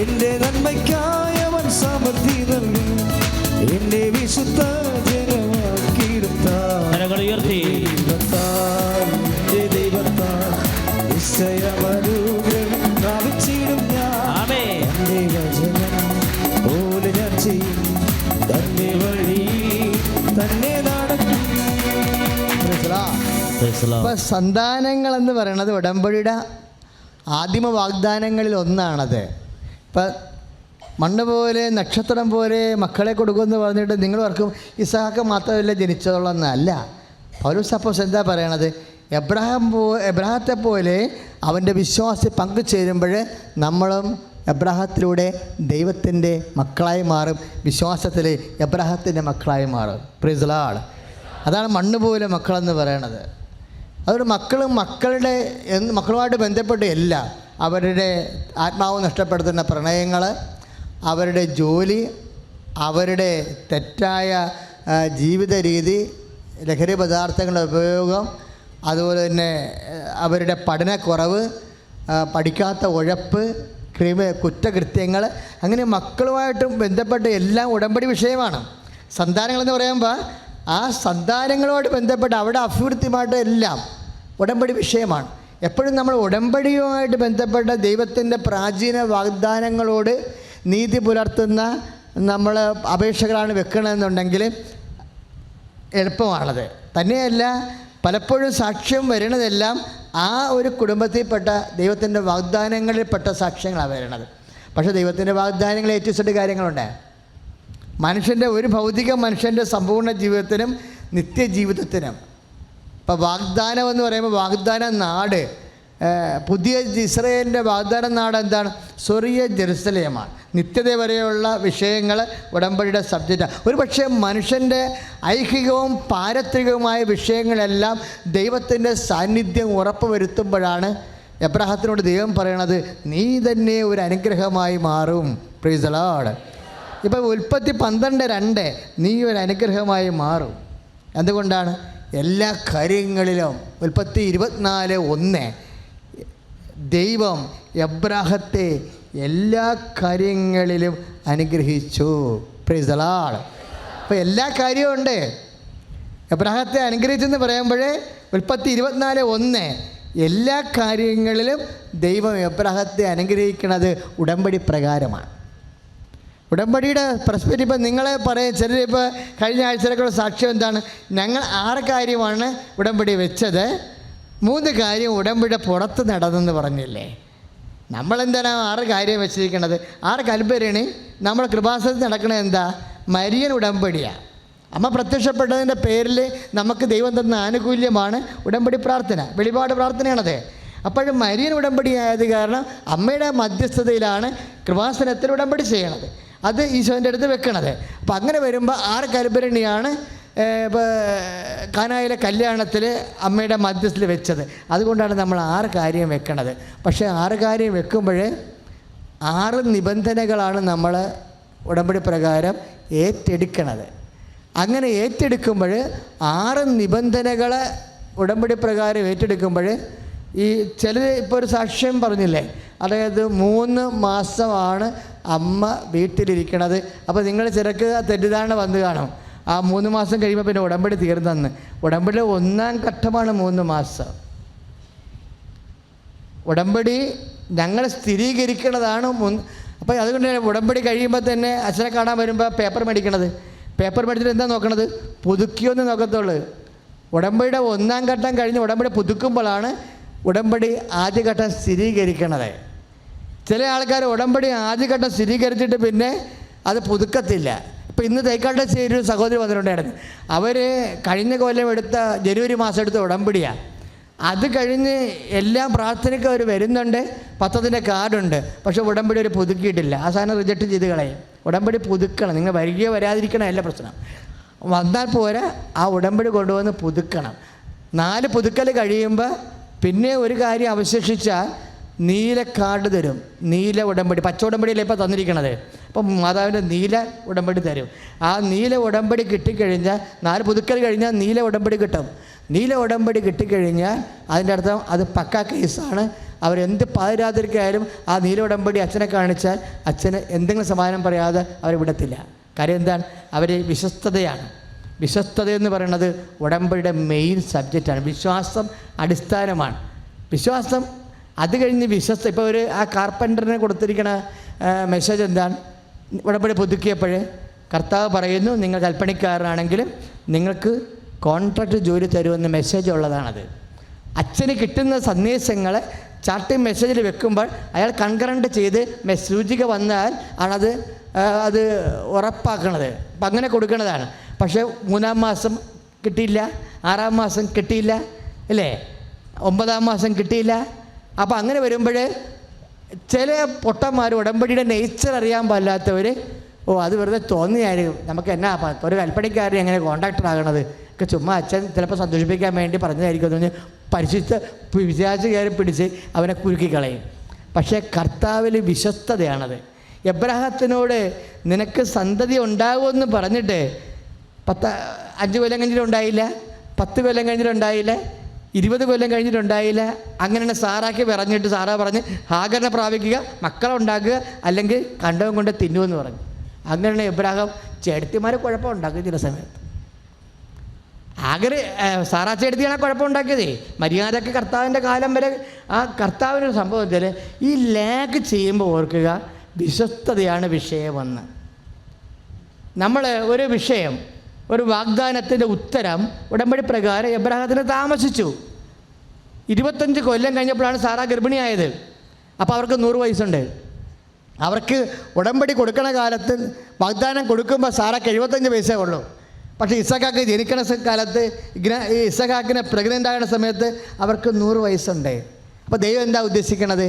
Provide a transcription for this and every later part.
എന്റെ നന്മയ്ക്കായി അവൻ സമൃദ്ധി നൽകി എന്നെ വിശുദ്ധ ജനമാക്കിയെടുത്താൽ ഉയർത്തി എന്റെ ദൈവത്താൽ നിശ്ചയമനുഗ്രഹം പ്രാപിച്ചിടും ഞാൻ. എന്റെ വചനം പോലെ ഞാൻ ചെയ്യും, തന്നെ വഴി തന്നെ നടക്കും. സന്താനങ്ങൾ എന്ന് പറയുന്നത് ഉടമ്പടിയുടെ ആദിമ വാഗ്ദാനങ്ങളിൽ ഒന്നാണത്. ഇപ്പം മണ്ണ് പോലെ നക്ഷത്രം പോലെ മക്കളെ കൊടുക്കുമെന്ന് പറഞ്ഞിട്ട് നിങ്ങൾ ഓർക്കും ഇസഹാക്ക് മാത്രമല്ല ജനിച്ചതുള്ളതെന്നല്ല. പൗലോസ് അപ്പോസ്തലൻ എന്താ പറയണത്? എബ്രാഹത്തെ പോലെ അവൻ്റെ വിശ്വാസത്തിൽ പങ്കുചേരുമ്പോൾ നമ്മളും എബ്രാഹത്തിലൂടെ ദൈവത്തിൻ്റെ മക്കളായി മാറും, വിശ്വാസത്തിൽ എബ്രാഹത്തിൻ്റെ മക്കളായി മാറും. Praise the Lord. അതാണ് മണ്ണ് പോലെ മക്കളെന്ന് പറയണത്. അതുകൊണ്ട് മക്കളുമായിട്ട് ബന്ധപ്പെട്ട് എല്ലാം, അവരുടെ ആത്മാവ് നഷ്ടപ്പെടുത്തുന്ന പ്രണയങ്ങൾ, അവരുടെ ജോലി, അവരുടെ തെറ്റായ ജീവിത രീതി, ലഹരി പദാർത്ഥങ്ങളുടെ ഉപയോഗം, അതുപോലെ തന്നെ അവരുടെ പഠനക്കുറവ്, പഠിക്കാത്ത ഉഴപ്പ്, കുറ്റകൃത്യങ്ങൾ, അങ്ങനെ മക്കളുമായിട്ടും ബന്ധപ്പെട്ട് എല്ലാം ഉടമ്പടി വിഷയമാണ്. സന്താനങ്ങളെന്ന് പറയുമ്പോൾ ആ സന്താനങ്ങളോട് ബന്ധപ്പെട്ട് അവിടെ അഭിവൃദ്ധിയുമായിട്ട് എല്ലാം ഉടമ്പടി വിഷയമാണ്. എപ്പോഴും നമ്മൾ ഉടമ്പടിയുമായിട്ട് ബന്ധപ്പെട്ട ദൈവത്തിൻ്റെ പ്രാചീന വാഗ്ദാനങ്ങളോട് നീതി പുലർത്തുന്ന നമ്മൾ അപേക്ഷകളാണ് വെക്കണമെന്നുണ്ടെങ്കിൽ എളുപ്പമാണത്. തന്നെയല്ല, പലപ്പോഴും സാക്ഷ്യം വരുന്നതെല്ലാം ആ ഒരു കുടുംബത്തിൽപ്പെട്ട ദൈവത്തിൻ്റെ വാഗ്ദാനങ്ങളിൽപ്പെട്ട സാക്ഷ്യങ്ങളാണ് വരുന്നത്. പക്ഷേ ദൈവത്തിൻ്റെ വാഗ്ദാനങ്ങൾ ഏറ്റവും കാര്യങ്ങളുണ്ട്. മനുഷ്യൻ്റെ ഒരു ഭൗതിക മനുഷ്യൻ്റെ സമ്പൂർണ്ണ ജീവിതത്തിനും നിത്യജീവിതത്തിനും. ഇപ്പോൾ വാഗ്ദാനം എന്ന് പറയുമ്പോൾ വാഗ്ദാന നാട്, പുതിയ ഇസ്രായേലിൻ്റെ വാഗ്ദാന നാട് എന്താണ്? സ്വർഗീയ ജെറുസലേമാണ്. നിത്യത വരെയുള്ള വിഷയങ്ങൾ ഉടമ്പടിയുടെ സബ്ജക്റ്റാണ്. ഒരു പക്ഷേ മനുഷ്യൻ്റെ ഐഹികവും പാരത്രികവുമായ വിഷയങ്ങളെല്ലാം ദൈവത്തിൻ്റെ സാന്നിധ്യം ഉറപ്പ് വരുത്തുമ്പോഴാണ് എബ്രാഹത്തിനോട് ദൈവം പറയണത്, നീ തന്നെ ഒരു അനുഗ്രഹമായി മാറും. Praise the Lord. ഇപ്പോൾ ഉൽപ്പത്തി 12:2 നീ ഒരു അനുഗ്രഹമായി മാറും. എന്തുകൊണ്ടാണ്? എല്ലാ കാര്യങ്ങളിലും. ഉൽപ്പത്തി 24:1 ദൈവം എബ്രാഹത്തെ എല്ലാ കാര്യങ്ങളിലും അനുഗ്രഹിച്ചു. Praise the Lord. അപ്പോൾ എല്ലാ കാര്യവും ഉണ്ട്. എബ്രാഹത്തെ അനുഗ്രഹിച്ചെന്ന് പറയുമ്പോഴേ ഉൽപ്പത്തി 24:1 എല്ലാ കാര്യങ്ങളിലും ദൈവം എബ്രാഹത്തെ അനുഗ്രഹിക്കുന്നത് ഉടമ്പടി പ്രകാരമാണ്. ഉടമ്പടിയുടെ പെർസ്പെക്റ്റീവ് ഇപ്പം നിങ്ങളെ പറയും, ചിലരിപ്പോൾ കഴിഞ്ഞ ആഴ്ചയിലേക്കുള്ള സാക്ഷ്യം എന്താണ്? ഞങ്ങൾ 6 കാര്യമാണ് ഉടമ്പടി വെച്ചത്, 3 കാര്യം ഉടമ്പടിയുടെ പുറത്ത് നടന്നെന്ന് പറഞ്ഞില്ലേ. നമ്മളെന്താണ് 6 കാര്യം വെച്ചിരിക്കുന്നത്? 6 കൽപ്പരണി നമ്മുടെ കൃപാസനത്തിൽ നടക്കണത് എന്താ? മരിയൻ ഉടമ്പടിയാണ്. അമ്മ പ്രത്യക്ഷപ്പെട്ടതിൻ്റെ പേരിൽ നമുക്ക് ദൈവം തന്ന ആനുകൂല്യമാണ് ഉടമ്പടി പ്രാർത്ഥന, വെളിപാട് പ്രാർത്ഥനയാണത്. അപ്പോഴും മരിയൻ ഉടമ്പടി ആയത് കാരണം അമ്മയുടെ മധ്യസ്ഥതയിലാണ് കൃപാസനത്തിൽ ഉടമ്പടി ചെയ്യണത്, അത് ഈശോൻ്റെ അടുത്ത് വെക്കണത്. അപ്പം അങ്ങനെ വരുമ്പോൾ 6 കൽപ്പരണിയാണ് ഇപ്പോൾ കാനായിലെ കല്യാണത്തിൽ അമ്മയുടെ മധ്യസ്ഥയിൽ വെച്ചത്. അതുകൊണ്ടാണ് നമ്മൾ 6 കാര്യം വെക്കണത്. പക്ഷേ 6 കാര്യം വെക്കുമ്പോൾ 6 നിബന്ധനകളാണ് നമ്മൾ ഉടമ്പടി പ്രകാരം ഏറ്റെടുക്കണത്. അങ്ങനെ ഏറ്റെടുക്കുമ്പോൾ 6 നിബന്ധനകൾ ഉടമ്പടി പ്രകാരം ഏറ്റെടുക്കുമ്പോൾ ഈ ചിലർ ഇപ്പോൾ ഒരു സാക്ഷ്യം പറഞ്ഞില്ലേ, അതായത് 3 മാസമാണ് അമ്മ വീട്ടിലിരിക്കണത്. അപ്പോൾ നിങ്ങൾ ചിലക്ക് തെറ്റിദ്ധാരണ വന്നു കാണും, ആ 3 മാസം കഴിയുമ്പോൾ പിന്നെ ഉടമ്പടി തീർന്നെന്ന്. ഉടമ്പടിയുടെ 1-ാം ഘട്ടമാണ് 3 മാസം. ഉടമ്പടി ഞങ്ങൾ സ്ഥിരീകരിക്കണതാണ്. അപ്പോൾ അതുകൊണ്ട് ഉടമ്പടി കഴിയുമ്പോൾ തന്നെ അച്ഛനെ കാണാൻ വരുമ്പോൾ പേപ്പർ മേടിക്കണത്. പേപ്പർ മേടിച്ചിട്ട് എന്താ നോക്കണത്? പുതുക്കിയൊന്നും നോക്കത്തുള്ളൂ. ഉടമ്പടിയുടെ 1-ാം ഘട്ടം കഴിഞ്ഞ് ഉടമ്പടി പുതുക്കുമ്പോഴാണ് ഉടമ്പടി ആദ്യഘട്ടം സ്ഥിരീകരിക്കണത്. ചില ആൾക്കാർ ഉടമ്പടി ആദ്യഘട്ടം സ്ഥിരീകരിച്ചിട്ട് പിന്നെ അത് പുതുക്കത്തില്ല. ഇപ്പോൾ ഇന്ന് തൈക്കാട്ടെ ഒരു സഹോദരി വന്നിട്ടുണ്ടായിരുന്നു. അവർ കഴിഞ്ഞ കൊല്ലം എടുത്ത ജനുവരി മാസം എടുത്ത ഉടമ്പടിയാണ്. അത് കഴിഞ്ഞ് എല്ലാം പ്രാർത്ഥനയ്ക്ക് അവർ വരുന്നുണ്ട്, പത്രത്തിൻ്റെ കാർഡുണ്ട്, പക്ഷേ ഉടമ്പടി ഒരു പുതുക്കിയിട്ടില്ല. ആ സാധനം റിജക്റ്റ് ചെയ്ത് കളയും. ഉടമ്പടി പുതുക്കണം. നിങ്ങൾ വരികയോ വരാതിരിക്കണം അല്ല പ്രശ്നം, വന്നാൽ പോരാ, ആ ഉടമ്പടി കൊണ്ടുവന്ന് പുതുക്കണം. 4 പുതുക്കൽ കഴിയുമ്പോൾ പിന്നെ ഒരു കാര്യം അവശേഷിച്ചാൽ നീല കാർഡ് തരും. നീല ഉടമ്പടി, പച്ച ഉടമ്പടിയല്ലേ ഇപ്പോൾ തന്നിരിക്കണത്. അപ്പം മാതാവിൻ്റെ നീല ഉടമ്പടി തരും. ആ നീല ഉടമ്പടി കിട്ടിക്കഴിഞ്ഞാൽ 4 പുതുക്കൽ കഴിഞ്ഞാൽ നീല ഉടമ്പടി കിട്ടും. നീല ഉടമ്പടി കിട്ടിക്കഴിഞ്ഞാൽ അതിൻ്റെ അർത്ഥം അത് പക്കാ കേസാണ്, അവരെന്ത് പാതിരാത്രിക്കായാലും ആ നീല ഉടമ്പടി അച്ഛനെ കാണിച്ചാൽ അച്ഛന് എന്തെങ്കിലും സമാധാനം പറയാതെ അവരെ വിടത്തില്ല. കാര്യം എന്താണ്? അവർ വിശ്വസ്തതയാണ്. വിശ്വസ്തത എന്ന് പറയുന്നത് ഉടമ്പടിയുടെ മെയിൻ സബ്ജക്റ്റാണ്. വിശ്വാസം അടിസ്ഥാനമാണ്. വിശ്വാസം അത് കഴിഞ്ഞ് ഇപ്പോൾ ഒരു ആ കാർപ്പൻ്ററിന് കൊടുത്തിരിക്കുന്ന മെസ്സേജ് എന്താണ്? ഉടമ്പടി പുതുക്കിയപ്പോൾ കർത്താവ് പറയുന്നു, നിങ്ങൾ കൽപ്പണിക്കാരനാണെങ്കിലും നിങ്ങൾക്ക് കോൺട്രാക്റ്റ് ജോലി തരുമെന്ന് മെസ്സേജ് ഉള്ളതാണത്. അച്ഛന് കിട്ടുന്ന സന്ദേശങ്ങളെ ചാർട്ടിങ് മെസ്സേജിൽ വെക്കുമ്പോൾ അയാൾ കൺകറൻറ്റ് ചെയ്ത് സൂചിക വന്നാൽ ആണത് അത് ഉറപ്പാക്കണത്. അപ്പം അങ്ങനെ കൊടുക്കുന്നതാണ്. പക്ഷേ 3-ാം മാസം കിട്ടിയില്ല, 6-ാം മാസം കിട്ടിയില്ല, അല്ലേ, 9-ാം മാസം കിട്ടിയില്ല. അപ്പോൾ അങ്ങനെ വരുമ്പോൾ ചില പൊട്ടന്മാർ ഉടമ്പടിയുടെ നേച്ചർ അറിയാൻ പാടില്ലാത്തവർ അത് വെറുതെ തോന്നിയായിരിക്കും, നമുക്ക് എന്നാ ഒരു കൽപ്പണിക്കാരൻ എങ്ങനെ കോൺട്രാക്ടർ ആകണത് ഒക്കെ ചുമ്മാ അച്ഛൻ ചിലപ്പോൾ സന്തോഷിപ്പിക്കാൻ വേണ്ടി പറഞ്ഞതായിരിക്കും എന്ന് പറഞ്ഞ് പരിശുദ്ധ വിചാരിച്ച് കയറി പിടിച്ച് അവനെ കുരുക്കിക്കളയും. പക്ഷേ കർത്താവിൽ വിശ്വസ്തതയാണത്. എബ്രാഹത്തിനോട് നിനക്ക് സന്തതി ഉണ്ടാകുമെന്ന് പറഞ്ഞിട്ട് 5 കൊല്ലം കഴിഞ്ഞിട്ടുണ്ടായില്ല, 10 കൊല്ലം കഴിഞ്ഞിട്ടുണ്ടായില്ല, 20 കൊല്ലം കഴിഞ്ഞിട്ടുണ്ടായില്ല. അങ്ങനെയാണ് സാറാക്ക് പറഞ്ഞിട്ട് സാറാ പറഞ്ഞ് ഹാഗറിനെ പ്രാപിക്കുക, മക്കളെ ഉണ്ടാക്കുക, അല്ലെങ്കിൽ കണ്ടവും കൊണ്ട് തിന്നുമെന്ന് പറഞ്ഞു. അങ്ങനെയാണ് എബ്രാഹാം ചേട്ടത്തിമാരെ കുഴപ്പമുണ്ടാക്കുക. ചില സമയത്ത് സാറാ ചേട്ടത്തിയാണ് കുഴപ്പമുണ്ടാക്കിയതേ. മര്യാദക്ക് കർത്താവിൻ്റെ കാലം വരെ ആ കർത്താവിനൊരു സംഭവം വെച്ചാൽ ഈ ലാഗ് ചെയ്യുമ്പോൾ ഓർക്കുക, വിശ്വസ്തതയാണ് വിഷയമെന്ന്. നമ്മൾ ഒരു വിഷയം, ഒരു വാഗ്ദാനത്തിൻ്റെ ഉത്തരം ഉടമ്പടി പ്രകാരം എബ്രാഹത്തിന് താമസിച്ചു. 25 കൊല്ലം കഴിഞ്ഞപ്പോഴാണ് സാറാ ഗർഭിണിയായത്. അപ്പോൾ അവർക്ക് 100 വയസ്സുണ്ട്. അവർക്ക് ഉടമ്പടി കൊടുക്കണ കാലത്ത് വാഗ്ദാനം കൊടുക്കുമ്പോൾ സാറാക്ക് 75 വയസ്സേ ഉള്ളൂ. പക്ഷേ ഇസഹാക്ക് ജനിക്കണ കാലത്ത് ഇസഹാക്കിനെ പ്രഗ്നൻ്റ് ആകുന്ന സമയത്ത് അവർക്ക് 100 വയസ്സുണ്ട്. അപ്പോൾ ദൈവം എന്താ ഉദ്ദേശിക്കണത്?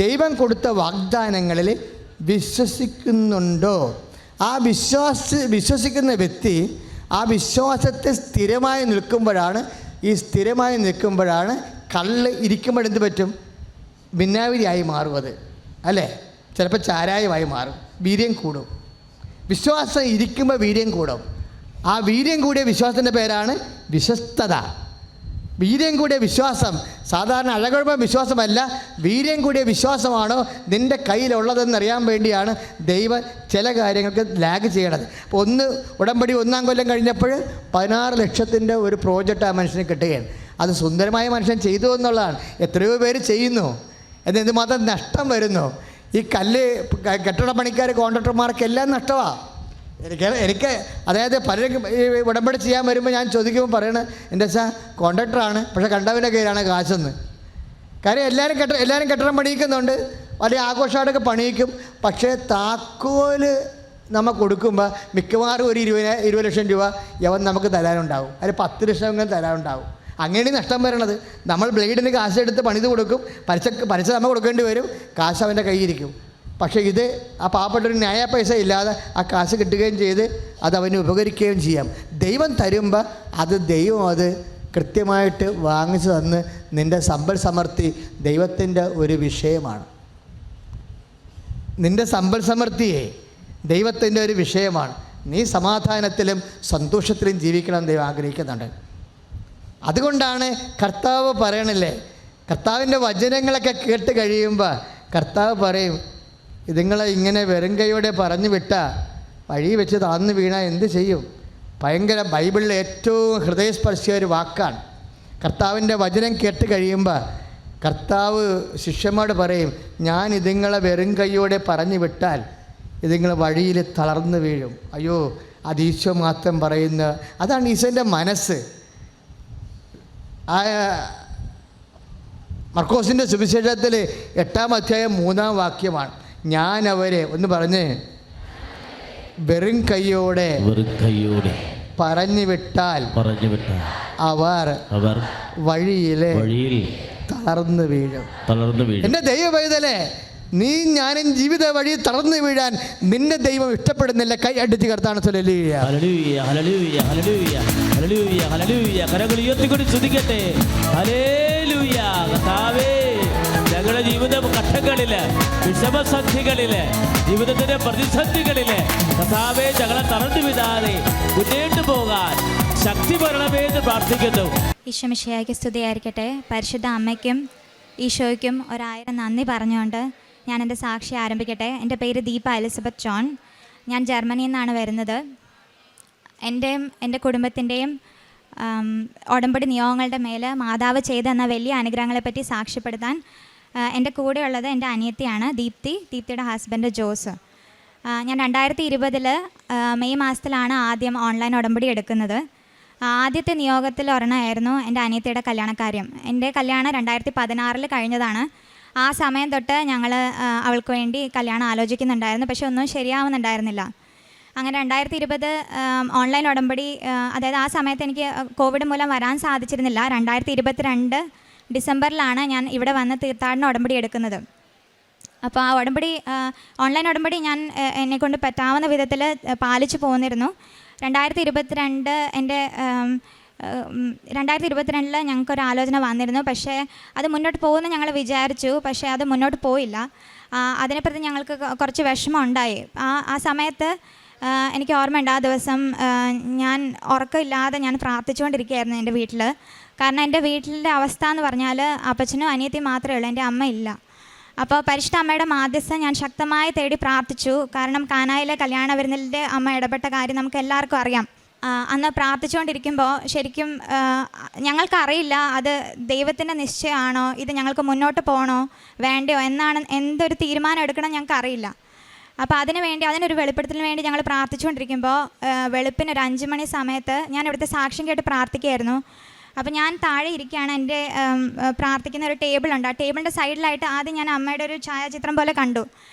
ദൈവം കൊടുത്ത വാഗ്ദാനങ്ങളിൽ വിശ്വസിക്കുന്നുണ്ടോ? ആ വിശ്വസിക്കുന്ന വ്യക്തി ആ വിശ്വാസത്തെ സ്ഥിരമായി നിൽക്കുമ്പോഴാണ് കള്ള് ഇരിക്കുമ്പോഴെന്ത് പറ്റും? ഭിന്നാവിരിയായി മാറുന്നത്, അല്ലേ? ചിലപ്പോൾ ചാരായമായി മാറും, വീര്യം കൂടും. വിശ്വാസം ഇരിക്കുമ്പോൾ വീര്യം കൂടും. ആ വീര്യം കൂടിയ വിശ്വാസത്തിൻ്റെ പേരാണ് വിശ്വസ്തത. വീര്യം കൂടിയ വിശ്വാസം സാധാരണ അഴകുഴപ്പം വിശ്വാസമല്ല, വീര്യം കൂടിയ വിശ്വാസമാണോ നിൻ്റെ കയ്യിലുള്ളതെന്നറിയാൻ വേണ്ടിയാണ് ദൈവം ചില കാര്യങ്ങൾക്ക് ലാഗ് ചെയ്യണത്. അപ്പോൾ ഉടമ്പടി 1-ാം കൊല്ലം കഴിഞ്ഞപ്പോൾ 16 ലക്ഷത്തിൻ്റെ ഒരു പ്രോജക്റ്റ് ആ മനുഷ്യന് കിട്ടുകയാണ്. അത് സുന്ദരമായ മനുഷ്യൻ ചെയ്തു എന്നുള്ളതാണ്. എത്രയോ പേര് ചെയ്യുന്നു, എന്തുമാത്രം നഷ്ടം വരുന്നു. ഈ കെട്ടിട പണിക്കാർ, കോൺട്രാക്ടർമാർക്കെല്ലാം നഷ്ടമാണ്. എനിക്ക് അതായത് പലരും ഈ ഉടമ്പടി ചെയ്യാൻ വരുമ്പോൾ ഞാൻ ചോദിക്കുമ്പോൾ പറയണത്, എൻ്റെ അച്ഛാ കോൺട്രാക്ടറാണ്, പക്ഷേ കണ്ടവൻ്റെ കയ്യിലാണ് കാശെന്ന്. കാര്യം എല്ലാവരും കെട്ടിടം പണിയിക്കുന്നുണ്ട്, വലിയ ആഘോഷമായിട്ടൊക്കെ പണിയിക്കും. പക്ഷേ താക്കോല് നമ്മൾ കൊടുക്കുമ്പോൾ മിക്കവാറും ഒരു 20 ലക്ഷം രൂപ യവൻ നമുക്ക് തരാനുണ്ടാവും, അതിൽ 10 ലക്ഷം തരാനുണ്ടാവും. അങ്ങനെ നഷ്ടം വരണത്. നമ്മൾ ബ്ലേഡിന് കാശെടുത്ത് പണിത് കൊടുക്കും, പലിശ നമ്മൾ കൊടുക്കേണ്ടി വരും, കാശ് അവൻ്റെ കയ്യിരിക്കും. പക്ഷേ ഇത് ആ പാവപ്പെട്ടൊരു ന്യായ പൈസ ഇല്ലാതെ ആ കാശ് കിട്ടുകയും ചെയ്ത് അത് അവന് ഉപകരിക്കുകയും ചെയ്യാം. ദൈവം തരുമ്പോൾ ദൈവം അത് കൃത്യമായിട്ട് വാങ്ങിച്ചു തന്ന് നിൻ്റെ സമ്പൽ സമൃദ്ധി ദൈവത്തിൻ്റെ ഒരു വിഷയമാണ്. നിൻ്റെ സമ്പൽ സമൃദ്ധിയെ ദൈവത്തിൻ്റെ ഒരു വിഷയമാണ്. നീ സമാധാനത്തിലും സന്തോഷത്തിലും ജീവിക്കണം ദൈവം ആഗ്രഹിക്കുന്നുണ്ട്. അതുകൊണ്ടാണ് കർത്താവ് പറയണില്ലേ, കർത്താവിൻ്റെ വചനങ്ങളൊക്കെ കേട്ട് കഴിയുമ്പോൾ കർത്താവ് പറയും, ഇതുങ്ങളെ ഇങ്ങനെ വെറും കൈയോടെ പറഞ്ഞു വിട്ടാൽ വഴി വെച്ച് താഴ്ന്നു വീണാൽ എന്ത് ചെയ്യും? ഭയങ്കര ബൈബിളിലെ ഏറ്റവും ഹൃദയസ്പർശിയ ഒരു വാക്കാണ്. കർത്താവിൻ്റെ വചനം കേട്ട് കഴിയുമ്പോൾ കർത്താവ് ശിഷ്യന്മാരോട് പറയും, ഞാൻ ഇതുങ്ങളെ വെറും കൈയോടെ പറഞ്ഞു വിട്ടാൽ ഇതുങ്ങൾ വഴിയിൽ തളർന്നു വീഴും. അയ്യോ, അത് ഈശോ മാത്രം പറയുന്ന, അതാണ് ഈശോൻ്റെ മനസ്സ്. മർക്കോസിൻ്റെ സുവിശേഷത്തിൽ 8-ാം അധ്യായം 3-ാം വാക്യമാണ്, ഞാൻ അവരെ ഒന്ന് പറഞ്ഞ് വെറും കൈയോടെ പറഞ്ഞു വിട്ടാൽ അവർ വഴിയിൽ തളർന്നു വീഴും. എൻ്റെ ദൈവ പൈതലേ, നീ ഞാനും ജീവിത വഴി തളർന്നു വീഴാൻ നിന്റെ ദൈവം ഇഷ്ടപ്പെടുന്നില്ല. കൈ അടിച്ച് കർത്താവ് hallelujah hallelujah hallelujah hallelujah hallelujah hallelujah. കരങ്ങൾ ഉയർത്തിക്കൊണ്ട് സ്തുതിക്കട്ടെ. ഹല്ലേലൂയ. കർത്താവേ, ഞങ്ങളുടെ ജീവിത ഘട്ടങ്ങളില്, വിഷമസന്ധികളില്, ജീവിതത്തിന്റെ പ്രതിസന്ധികളില് കർത്താവേ, ഞങ്ങളെ തളർന്നു വിടാതെ മുന്നേറ്റു പോകാൻ ശക്തി വരണമേ എന്ന് പ്രാർത്ഥിക്കുന്നു. ഈശോ മിശിഹായ്ക്ക് സ്തുതിയായിരിക്കട്ടെ. പരിശുദ്ധ അമ്മയ്ക്കും ഈശോയ്ക്കും 1000 നന്ദി പറഞ്ഞുകൊണ്ട് ഞാൻ എൻ്റെ സാക്ഷി ആരംഭിക്കട്ടെ. എൻ്റെ പേര് ദീപ എലിസബത്ത് ജോൺ. ഞാൻ ജർമ്മനിയിൽ നിന്നാണ് വരുന്നത്. എൻ്റെ കുടുംബത്തിൻ്റെയും ഉടമ്പടി നിയോഗങ്ങളുടെ മേൽ മാതാവ് ചെയ്തെന്ന വലിയ അനുഗ്രഹങ്ങളെപ്പറ്റി സാക്ഷ്യപ്പെടുത്താൻ എൻ്റെ കൂടെയുള്ളത് എൻ്റെ അനിയത്തിയാണ് ദീപ്തിയുടെ ഹസ്ബൻഡ് ജോസ്. ഞാൻ 2020 മെയ് മാസത്തിലാണ് ആദ്യം ഓൺലൈൻ ഉടമ്പടി എടുക്കുന്നത്. ആദ്യത്തെ നിയോഗത്തിൽ ഒരെണ്ണമായിരുന്നു എൻ്റെ അനിയത്തിയുടെ കല്യാണക്കാര്യം. എൻ്റെ കല്യാണം 2016 കഴിഞ്ഞതാണ്. ആ സമയം തൊട്ട് ഞങ്ങൾ അവൾക്ക് വേണ്ടി കല്യാണം ആലോചിക്കുന്നുണ്ടായിരുന്നു, പക്ഷെ ഒന്നും ശരിയാവുന്നുണ്ടായിരുന്നില്ല. അങ്ങനെ 2020 ഓൺലൈൻ ഉടമ്പടി, അതായത് ആ സമയത്ത് എനിക്ക് കോവിഡ് മൂലം വരാൻ സാധിച്ചിരുന്നില്ല. 2022 ഡിസംബറിലാണ് ഞാൻ ഇവിടെ വന്ന് തീർത്ഥാടന ഉടമ്പടി എടുക്കുന്നത്. അപ്പോൾ ആ ഉടമ്പടി, ഓൺലൈൻ ഉടമ്പടി ഞാൻ എന്നെക്കൊണ്ട് പറ്റാവുന്ന വിധത്തിൽ പാലിച്ചു പോന്നിരുന്നു. 2022 ഞങ്ങൾക്കൊരു ആലോചന വന്നിരുന്നു, പക്ഷേ അത് മുന്നോട്ട് പോകുമെന്ന് ഞങ്ങൾ വിചാരിച്ചു, പക്ഷേ അത് മുന്നോട്ട് പോയില്ല. അതിനെപ്പറ്റി ഞങ്ങൾക്ക് കുറച്ച് വിഷമം ഉണ്ടായി. ആ സമയത്ത് എനിക്ക് ഓർമ്മയുണ്ട്, ആ ദിവസം ഞാൻ ഉറക്കമില്ലാതെ ഞാൻ പ്രാർത്ഥിച്ചുകൊണ്ടിരിക്കുകയായിരുന്നു എൻ്റെ വീട്ടിൽ. കാരണം എൻ്റെ വീട്ടിലെ അവസ്ഥ എന്ന് പറഞ്ഞാൽ അപ്പച്ചനും അനിയത്തിയും മാത്രമേ ഉള്ളൂ, എൻ്റെ അമ്മ ഇല്ല. അപ്പോൾ പരിശുദ്ധ അമ്മയുടെ മാധ്യസ്ഥം ഞാൻ ശക്തമായി തേടി പ്രാർത്ഥിച്ചു. കാരണം കാനായിലെ കല്യാണ വിരുന്നിൻ്റെ അമ്മ ഇടപെട്ട കാര്യം നമുക്ക് എല്ലാവർക്കും അറിയാം. അന്ന് പ്രാർത്ഥിച്ചുകൊണ്ടിരിക്കുമ്പോൾ ശരിക്കും ഞങ്ങൾക്കറിയില്ല അത് ദൈവത്തിൻ്റെ നിശ്ചയമാണോ, ഇത് ഞങ്ങൾക്ക് മുന്നോട്ട് പോകണോ വേണ്ടയോ എന്തൊരു തീരുമാനം എടുക്കണം ഞങ്ങൾക്കറിയില്ല. അപ്പോൾ അതിനൊരു വെളിപ്പെടുത്തലിന് വേണ്ടി ഞങ്ങൾ പ്രാർത്ഥിച്ചുകൊണ്ടിരിക്കുമ്പോൾ വെളുപ്പിന് ഒരു 5 മണി സമയത്ത് ഞാൻ ഇവിടുത്തെ സാക്ഷ്യം കേട്ട് പ്രാർത്ഥിക്കുകയായിരുന്നു. അപ്പോൾ ഞാൻ താഴെ ഇരിക്കുകയാണ്. എൻ്റെ പ്രാർത്ഥിക്കുന്ന ഒരു ടേബിളുണ്ട്. ആ ടേബിളിൻ്റെ സൈഡിലായിട്ട് ആദ്യം ഞാൻ അമ്മയുടെ ഒരു ഛായാചിത്രം പോലെ കണ്ടു.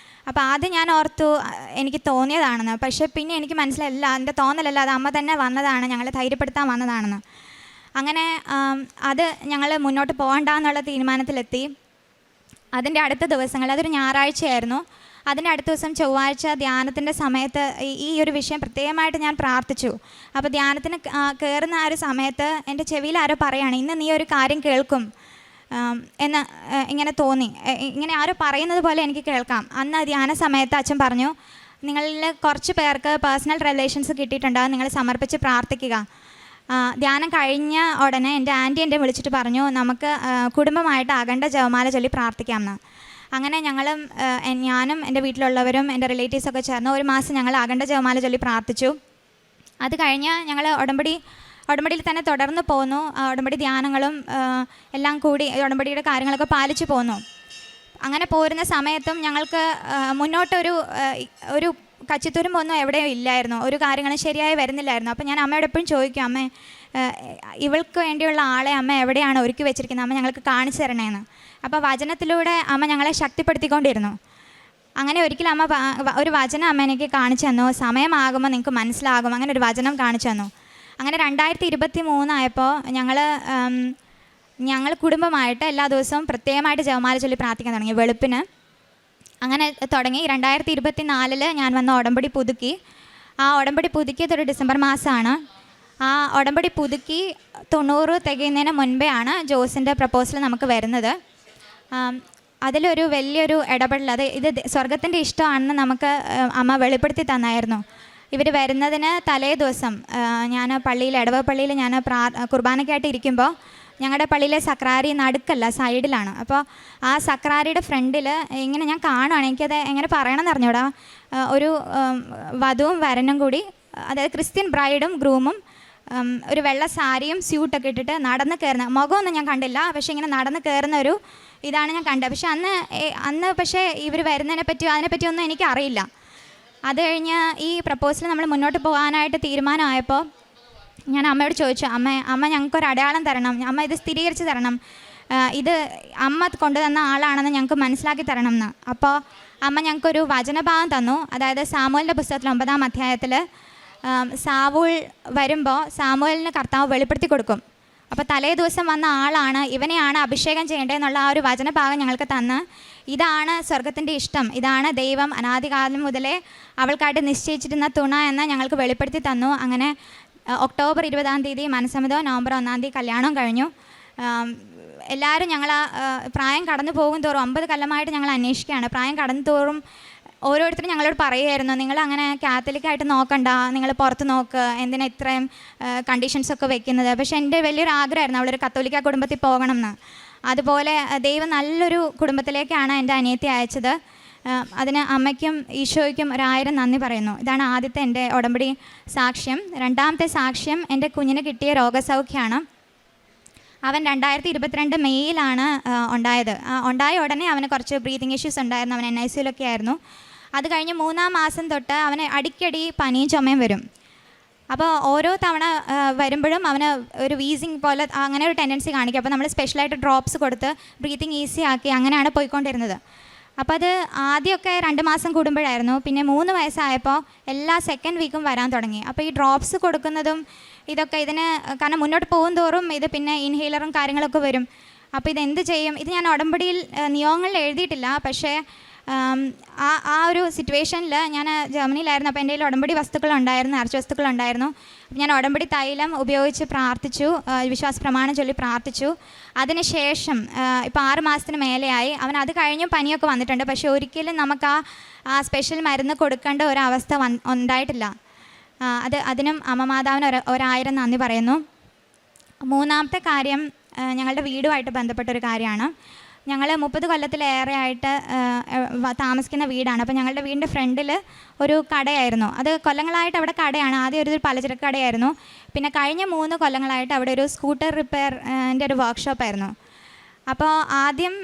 അപ്പോൾ ആദ്യം ഞാൻ ഓർത്തു എനിക്ക് തോന്നിയതാണെന്ന്. പക്ഷേ പിന്നെ എനിക്ക് മനസ്സിലല്ല, എൻ്റെ തോന്നലല്ല, അത് അമ്മ തന്നെ വന്നതാണ്, ഞങ്ങളെ ധൈര്യപ്പെടുത്താൻ വന്നതാണെന്ന്. അങ്ങനെ അത് ഞങ്ങൾ മുന്നോട്ട് പോകണ്ടെന്നുള്ള തീരുമാനത്തിലെത്തി. അതിൻ്റെ അടുത്ത ദിവസങ്ങൾ, അതൊരു ഞായറാഴ്ചയായിരുന്നു. അതിൻ്റെ അടുത്ത ദിവസം ചൊവ്വാഴ്ച ധ്യാനത്തിൻ്റെ സമയത്ത് ഈ ഒരു വിഷയം പ്രത്യേകമായിട്ട് ഞാൻ പ്രാർത്ഥിച്ചു. അപ്പോൾ ധ്യാനത്തിന് കയറുന്ന ആ ഒരു സമയത്ത് എൻ്റെ ചെവിയിൽ ആരോ പറയുകയാണ്, ഇന്ന് നീ ഒരു കാര്യം കേൾക്കും എന്ന് ഇങ്ങനെ തോന്നി. ഇങ്ങനെ ആരോ പറയുന്നത് പോലെ എനിക്ക് കേൾക്കാം. അന്ന് ധ്യാന സമയത്ത് അച്ഛൻ പറഞ്ഞു, നിങ്ങളിൽ കുറച്ച് പേർക്ക് പേഴ്സണൽ റിലേഷൻസ് കിട്ടിയിട്ടുണ്ടാകും, നിങ്ങൾ സമർപ്പിച്ച് പ്രാർത്ഥിക്കുക. ധ്യാനം കഴിഞ്ഞ ഉടനെ എൻ്റെ ആൻറ്റി എന്നെ വിളിച്ചിട്ട് പറഞ്ഞു, നമുക്ക് കുടുംബമായിട്ട് അഖണ്ഡ ജപമാല ചൊല്ലി പ്രാർത്ഥിക്കാമെന്ന്. അങ്ങനെ ഞാനും എൻ്റെ വീട്ടിലുള്ളവരും എൻ്റെ റിലേറ്റീവ്സൊക്കെ ചേർന്ന് 1 മാസം ഞങ്ങൾ അഖണ്ഡ ജപമാല ചൊല്ലി പ്രാർത്ഥിച്ചു. അത് കഴിഞ്ഞ് ഞങ്ങൾ ഉടമ്പടിയിൽ തന്നെ തുടർന്ന് പോന്നു. ഉടമ്പടി ധ്യാനങ്ങളും എല്ലാം കൂടി ഉടമ്പടിയുടെ കാര്യങ്ങളൊക്കെ പാലിച്ചു പോന്നു. അങ്ങനെ പോരുന്ന സമയത്തും ഞങ്ങൾക്ക് മുന്നോട്ടൊരു കച്ചിത്തുരുമ്പൊന്നും എവിടെയും ഇല്ലായിരുന്നു, ഒരു കാര്യങ്ങളും ശരിയായി വരുന്നില്ലായിരുന്നു. അപ്പോൾ ഞാൻ അമ്മയോട് എപ്പോഴും ചോദിക്കും, അമ്മേ ഇവൾക്ക് വേണ്ടിയുള്ള ആളെ അമ്മ എവിടെയാണ് ഒരുക്കി വെച്ചിരിക്കുന്നത്, അമ്മ ഞങ്ങൾക്ക് കാണിച്ചു തരണേന്ന്. അപ്പോൾ വചനത്തിലൂടെ അമ്മ ഞങ്ങളെ ശക്തിപ്പെടുത്തിക്കൊണ്ടിരുന്നു. അങ്ങനെ ഒരിക്കലും അമ്മ ഒരു വചനം അമ്മ എനിക്ക് കാണിച്ചു തന്നു, സമയമാകുമ്പോൾ നിങ്ങൾക്ക് മനസ്സിലാകും, അങ്ങനെ ഒരു വചനം കാണിച്ചു തന്നു. അങ്ങനെ 2023 ആയപ്പോൾ ഞങ്ങൾ കുടുംബമായിട്ട് എല്ലാ ദിവസവും പ്രത്യേകമായിട്ട് ജപമാല ചൊല്ലി പ്രാർത്ഥിക്കാൻ തുടങ്ങി, വെളുപ്പിന്. അങ്ങനെ തുടങ്ങി. 2024 ഞാൻ വന്ന ഉടമ്പടി പുതുക്കി. ആ ഉടമ്പടി പുതുക്കിയതൊരു ഡിസംബർ മാസമാണ്. ആ ഉടമ്പടി പുതുക്കി 90 തികയുന്നതിന് മുൻപേ ആണ് ജോസിൻ്റെ പ്രപ്പോസൽ നമുക്ക് വരുന്നത്. അതിലൊരു വലിയൊരു ഇടപെടൽ, ഇത് സ്വർഗത്തിൻ്റെ ഇഷ്ടമാണെന്ന് നമുക്ക് അമ്മ വെളിപ്പെടുത്തി തന്നായിരുന്നു. ഇവർ വരുന്നതിന് തലേ ദിവസം ഞാൻ ഇടവ പള്ളിയിൽ ഞാൻ കുർബാനയ്ക്കായിട്ട് ഇരിക്കുമ്പോൾ ഞങ്ങളുടെ പള്ളിയിലെ സക്രാരി നടുക്കല്ല, സൈഡിലാണ്. അപ്പോൾ ആ സക്രാരിയുടെ ഫ്രണ്ടിൽ ഇങ്ങനെ ഞാൻ കാണുകയാണ്, എനിക്കത് എങ്ങനെ പറയണമെന്ന് അറിഞ്ഞൂടാ, ഒരു വധുവും വരനും കൂടി, അതായത് ക്രിസ്ത്യൻ ബ്രൈഡും ഗ്രൂമും ഒരു വെള്ള സാരിയും സ്യൂട്ടൊക്കെ ഇട്ടിട്ട് നടന്ന് കയറുന്ന, മുഖമൊന്നും ഞാൻ കണ്ടില്ല, പക്ഷേ ഇങ്ങനെ നടന്ന് കയറുന്ന ഒരു ഇതാണ് ഞാൻ കണ്ടത്. പക്ഷെ അന്ന് പക്ഷേ ഇവർ അതിനെപ്പറ്റിയൊന്നും എനിക്കറിയില്ല. അത് കഴിഞ്ഞ് ഈ പ്രപ്പോസൽ നമ്മൾ മുന്നോട്ട് പോകാനായിട്ട് തീരുമാനമായപ്പോൾ ഞാൻ അമ്മയോട് ചോദിച്ചു, അമ്മ ഞങ്ങൾക്കൊരു അടയാളം തരണം, അമ്മ ഇത് സ്ഥിരീകരിച്ച് തരണം, ഇത് അമ്മ കൊണ്ടുതന്ന ആളാണെന്ന് ഞങ്ങൾക്ക് മനസ്സിലാക്കി തരണം എന്ന്. അപ്പോൾ അമ്മ ഞങ്ങൾക്കൊരു വചനഭാഗം തന്നു. അതായത് സാമുവേലിൻ്റെ പുസ്തകത്തിൽ 9-ാം അധ്യായത്തിൽ സാവൂൾ വരുമ്പോൾ സാമുവേലിന് കർത്താവ് വെളിപ്പെടുത്തി കൊടുക്കും. അപ്പോൾ തലേ ദിവസം വന്ന ആളാണ്, ഇവനെയാണ് അഭിഷേകം ചെയ്യേണ്ടതെന്നുള്ള ആ ഒരു വചനഭാഗം ഞങ്ങൾക്ക് തന്ന്, ഇതാണ് സ്വർഗത്തിൻ്റെ ഇഷ്ടം, ഇതാണ് ദൈവം അനാദികാലം മുതലേ അവൾക്കായിട്ട് നിശ്ചയിച്ചിരുന്ന തുണ എന്ന് ഞങ്ങൾക്ക് വെളിപ്പെടുത്തി തന്നു. അങ്ങനെ ഒക്ടോബർ 20-ാം തീയതി മനസ്സമ്മതവും നവംബർ 1-ാം തീയതി കല്യാണം കഴിഞ്ഞു. എല്ലാവരും പ്രായം കടന്നു പോകും തോറും 50 കൊല്ലമായിട്ട് ഞങ്ങൾ അന്വേഷിക്കുകയാണ്. പ്രായം കടന്നു തോറും ഓരോരുത്തരും ഞങ്ങളോട് പറയുമായിരുന്നു, നിങ്ങൾ അങ്ങനെ കാത്തലിക്കായിട്ട് നോക്കണ്ട, നിങ്ങൾ പുറത്ത് നോക്ക്, എന്തിനാ ഇത്രയും കണ്ടീഷൻസൊക്കെ വെക്കുന്നത്. പക്ഷേ എൻ്റെ വലിയൊരു ആഗ്രഹമായിരുന്നു അവളൊരു കത്തോലിക്ക കുടുംബത്തിൽ പോകണം എന്ന്. അതുപോലെ ദൈവം നല്ലൊരു കുടുംബത്തിലേക്കാണ് എൻ്റെ അനിയത്തി അയച്ചത്. അതിന് അമ്മയ്ക്കും ഈശോയ്ക്കും 1000 നന്ദി പറയുന്നു. ഇതാണ് ആദ്യത്തെ എൻ്റെ ഉടമ്പടി സാക്ഷ്യം. രണ്ടാമത്തെ സാക്ഷ്യം എൻ്റെ കുഞ്ഞിന് കിട്ടിയ രോഗസൗഖ്യമാണ്. അവൻ 2022 മെയ്യിലാണ് ഉണ്ടായത്. ഉണ്ടായ ഉടനെ അവന് കുറച്ച് ബ്രീതിങ് ഇഷ്യൂസ് ഉണ്ടായിരുന്നു. അവൻ NICUലൊക്കെ ആയിരുന്നു. അത് കഴിഞ്ഞ് 3-ാം മാസം തൊട്ട് അവന് അടിക്കടി പനിയും ചുമയും വരും. അപ്പോൾ ഓരോ തവണ വരുമ്പോഴും അവന് ഒരു വീസിങ് പോലെ അങ്ങനെ ഒരു ടെൻഡൻസി കാണിക്കും. അപ്പോൾ നമ്മൾ സ്പെഷ്യലായിട്ട് ഡ്രോപ്സ് കൊടുത്ത് ബ്രീതിങ് ഈസി ആക്കി അങ്ങനെയാണ് പോയിക്കൊണ്ടിരുന്നത്. അപ്പോൾ അത് ആദ്യമൊക്കെ 2 മാസം കൂടുമ്പോഴായിരുന്നു. പിന്നെ 3 വയസ്സായപ്പോൾ എല്ലാ സെക്കൻഡ് വീക്കും വരാൻ തുടങ്ങി. അപ്പോൾ ഈ ഡ്രോപ്സ് കൊടുക്കുന്നതും ഇതൊക്കെ ഇതിന് കാരണം മുന്നോട്ട് പോകും തോറും ഇത് പിന്നെ ഇൻഹേലറും കാര്യങ്ങളൊക്കെ വരും. അപ്പോൾ ഇതെന്ത് ചെയ്യും? ഇത് ഞാൻ ഉടമ്പടിയിൽ നിയമങ്ങളിൽ എഴുതിയിട്ടില്ല. പക്ഷേ ആ ഒരു സിറ്റുവേഷനിൽ ഞാൻ ജർമ്മനിയിലായിരുന്നു. അപ്പോൾ എൻ്റെ കയ്യിൽ ഉടമ്പടി വസ്തുക്കളുണ്ടായിരുന്നു, അർച്ച വസ്തുക്കളുണ്ടായിരുന്നു. ഞാൻ ഉടമ്പടി തൈലം ഉപയോഗിച്ച് പ്രാർത്ഥിച്ചു, വിശ്വാസ പ്രമാണം ചൊല്ലി പ്രാർത്ഥിച്ചു. അതിനുശേഷം ഇപ്പോൾ 6 മാസത്തിന് മേലെയായി. അവൻ അത് കഴിഞ്ഞും പനിയൊക്കെ വന്നിട്ടുണ്ട്. പക്ഷേ ഒരിക്കലും നമുക്ക് ആ സ്പെഷ്യൽ മരുന്ന് കൊടുക്കേണ്ട ഒരവസ്ഥ ഉണ്ടായിട്ടില്ല. അതിനും അമ്മ മാതാവിന് 1000 നന്ദി പറയുന്നു. മൂന്നാമത്തെ കാര്യം ഞങ്ങളുടെ വീടുമായിട്ട് ബന്ധപ്പെട്ടൊരു കാര്യമാണ്. ഞങ്ങൾ 30 കൊല്ലത്തിലേറെ ആയിട്ട് താമസിക്കുന്ന വീടാണ്. അപ്പോൾ ഞങ്ങളുടെ വീടിൻ്റെ ഫ്രണ്ടിൽ ഒരു കടയായിരുന്നു. അത് കൊല്ലങ്ങളായിട്ട് അവിടെ കടയാണ്. ആദ്യം ഒരു പലചരക്ക് കടയായിരുന്നു. പിന്നെ കഴിഞ്ഞ 3 കൊല്ലങ്ങളായിട്ട് അവിടെ ഒരു സ്കൂട്ടർ റിപ്പയറിൻ്റെ ഒരു വർക്ക്ഷോപ്പായിരുന്നു. അപ്പോൾ ആദ്യം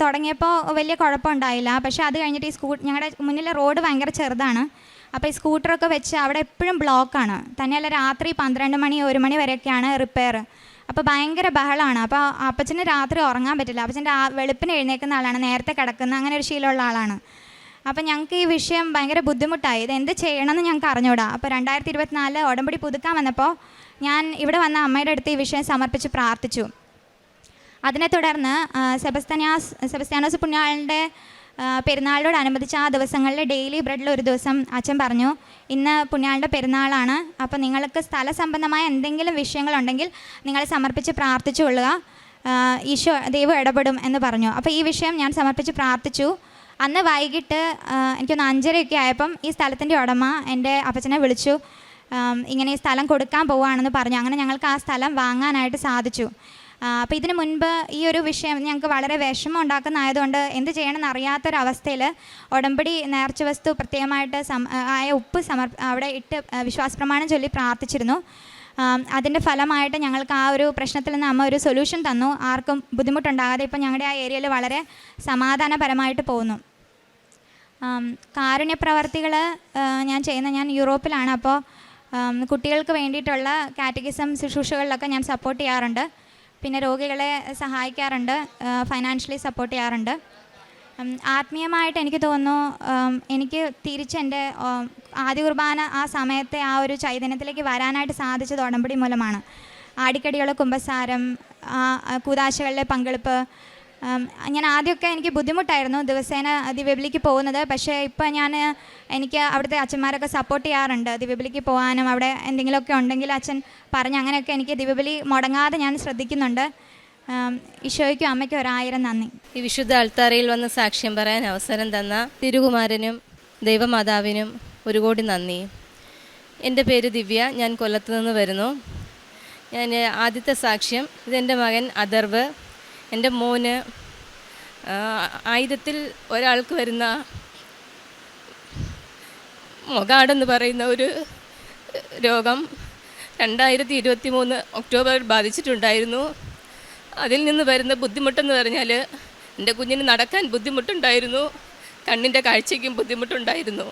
തുടങ്ങിയപ്പോൾ വലിയ കുഴപ്പമുണ്ടായില്ല. പക്ഷേ അത് കഴിഞ്ഞിട്ട് ഞങ്ങളുടെ മുന്നിലെ റോഡ് ഭയങ്കര ചെറുതാണ്. അപ്പോൾ ഈ സ്കൂട്ടറൊക്കെ വെച്ച് അവിടെ എപ്പോഴും ബ്ലോക്കാണ്. തന്നെയല്ല രാത്രി 12 മണി 1 മണി വരെയൊക്കെയാണ് റിപ്പയർ. അപ്പോൾ ഭയങ്കര ബഹളമാണ്. അപ്പോൾ അപ്പച്ചന് രാത്രി ഉറങ്ങാൻ പറ്റില്ല. അപ്പച്ചൻ്റെ വെളുപ്പിന് എഴുന്നേൽക്കുന്ന ആളാണ്, നേരത്തെ കിടക്കുന്ന അങ്ങനെ ഒരു ശീലമുള്ള ആളാണ്. അപ്പോൾ ഞങ്ങൾക്ക് ഈ വിഷയം ഭയങ്കര ബുദ്ധിമുട്ടായി. ഇത് എന്ത് ചെയ്യണമെന്ന് ഞങ്ങൾക്ക് അറിഞ്ഞൂടാ. അപ്പോൾ 2024 ഉടമ്പടി പുതുക്കാൻ വന്നപ്പോൾ ഞാൻ ഇവിടെ വന്ന അമ്മയുടെ അടുത്ത് ഈ വിഷയം സമർപ്പിച്ച് പ്രാർത്ഥിച്ചു. അതിനെ തുടർന്ന് സെബസ്ത്യാനോസ് പുണ്യാളൻ്റെ പെരുന്നാളിനോടനുബന്ധിച്ച് ആ ദിവസങ്ങളിൽ ഡെയിലി ബ്രെഡിൽ ഒരു ദിവസം അച്ഛൻ പറഞ്ഞു, ഇന്ന് പുണ്യാളുടെ പെരുന്നാളാണ്. അപ്പോൾ നിങ്ങൾക്ക് സ്ഥല സംബന്ധമായ എന്തെങ്കിലും വിഷയങ്ങളുണ്ടെങ്കിൽ നിങ്ങൾ സമർപ്പിച്ച് പ്രാർത്ഥിച്ചു കൊള്ളുക, ഈശോ ദൈവം ഇടപെടും എന്ന് പറഞ്ഞു. അപ്പോൾ ഈ വിഷയം ഞാൻ സമർപ്പിച്ച് പ്രാർത്ഥിച്ചു. അന്ന് വൈകിട്ട് എനിക്കൊന്ന് 5:30 ആയപ്പം ഈ സ്ഥലത്തിൻ്റെ ഉടമ എൻ്റെ അപ്പച്ചനെ വിളിച്ചു. ഇങ്ങനെ ഈ സ്ഥലം കൊടുക്കാൻ പോവുകയാണെന്ന് പറഞ്ഞു. അങ്ങനെ ഞങ്ങൾക്ക് ആ സ്ഥലം വാങ്ങാനായിട്ട് സാധിച്ചു. അപ്പോൾ ഇതിനു മുൻപ് ഈ ഒരു വിഷയം ഞങ്ങൾക്ക് വളരെ വിഷമം ഉണ്ടാക്കുന്നതായതുകൊണ്ട് എന്ത് ചെയ്യണമെന്ന് അറിയാത്തൊരവസ്ഥയിൽ ഉടമ്പടി നേർച്ച വസ്തു പ്രത്യേകമായിട്ട് ആയ ഉപ്പ് അവിടെ ഇട്ട് വിശ്വാസ പ്രമാണം ചൊല്ലി പ്രാർത്ഥിച്ചിരുന്നു. അതിൻ്റെ ഫലമായിട്ട് ഞങ്ങൾക്ക് ആ ഒരു പ്രശ്നത്തിൽ നിന്ന് അമ്മ ഒരു സൊല്യൂഷൻ തന്നു. ആർക്കും ബുദ്ധിമുട്ടുണ്ടാകാതെ ഇപ്പം ഞങ്ങളുടെ ആ ഏരിയയിൽ വളരെ സമാധാനപരമായിട്ട് പോകുന്നു. കാരുണ്യ പ്രവർത്തികൾ ഞാൻ യൂറോപ്പിലാണ്. അപ്പോൾ കുട്ടികൾക്ക് വേണ്ടിയിട്ടുള്ള കാറ്റഗിസം ശുശ്രൂഷകളിലൊക്കെ ഞാൻ സപ്പോർട്ട് ചെയ്യാറുണ്ട്. പിന്നെ രോഗികളെ സഹായിക്കാറുണ്ട്, ഫൈനാൻഷ്യലി സപ്പോർട്ട് ചെയ്യാറുണ്ട്. ആത്മീയമായിട്ട് എനിക്ക് തോന്നുന്നു എനിക്ക് തിരിച്ചെൻ്റെ ആദ്യ കുർബാന ആ സമയത്തെ ആ ഒരു ചൈതന്യത്തിലേക്ക് വരാനായിട്ട് സാധിച്ചത് ഉടമ്പടി മൂലമാണ്. ആടിക്കടിയുള്ള കുമ്പസാരം, കൂദാശകളിലെ പങ്കെടുപ്പ്. ഞാൻ ആദ്യമൊക്കെ എനിക്ക് ബുദ്ധിമുട്ടായിരുന്നു ദിവസേന ദിവ്യബലിക്ക് പോകുന്നത്. പക്ഷേ ഇപ്പോൾ എനിക്ക് അവിടുത്തെ അച്ഛന്മാരൊക്കെ സപ്പോർട്ട് ചെയ്യാറുണ്ട് ദിവ്യബലിക്ക് പോകാനും. അവിടെ എന്തെങ്കിലുമൊക്കെ ഉണ്ടെങ്കിൽ അച്ഛൻ പറഞ്ഞ് അങ്ങനെയൊക്കെ എനിക്ക് ദിവ്യബലി മുടങ്ങാതെ ഞാൻ ശ്രദ്ധിക്കുന്നുണ്ട്. ഈശോയ്ക്കും അമ്മയ്ക്കും 1000 നന്ദി. ഈ വിശുദ്ധ അൾത്താരയിൽ വന്ന് സാക്ഷ്യം പറയാൻ അവസരം തന്ന തിരുകുമാരനും ദൈവമാതാവിനും 1 കോടി നന്ദി. എൻ്റെ പേര് ദിവ്യ, ഞാൻ കൊല്ലത്ത് നിന്ന് വരുന്നു. ഞാൻ ആദ്യത്തെ സാക്ഷ്യം, ഇതെൻ്റെ മകൻ അദർവ്. എൻ്റെ മോന് 1000-ൽ ഒരാൾക്ക് വരുന്ന മൊഗാടെന്ന് പറയുന്ന ഒരു രോഗം 2023 ഒക്ടോബറിൽ ബാധിച്ചിട്ടുണ്ടായിരുന്നു. അതിൽ നിന്ന് വരുന്ന ബുദ്ധിമുട്ടെന്ന് പറഞ്ഞാൽ എൻ്റെ കുഞ്ഞിന് നടക്കാൻ ബുദ്ധിമുട്ടുണ്ടായിരുന്നു, കണ്ണിൻ്റെ കാഴ്ചയ്ക്കും ബുദ്ധിമുട്ടുണ്ടായിരുന്നു.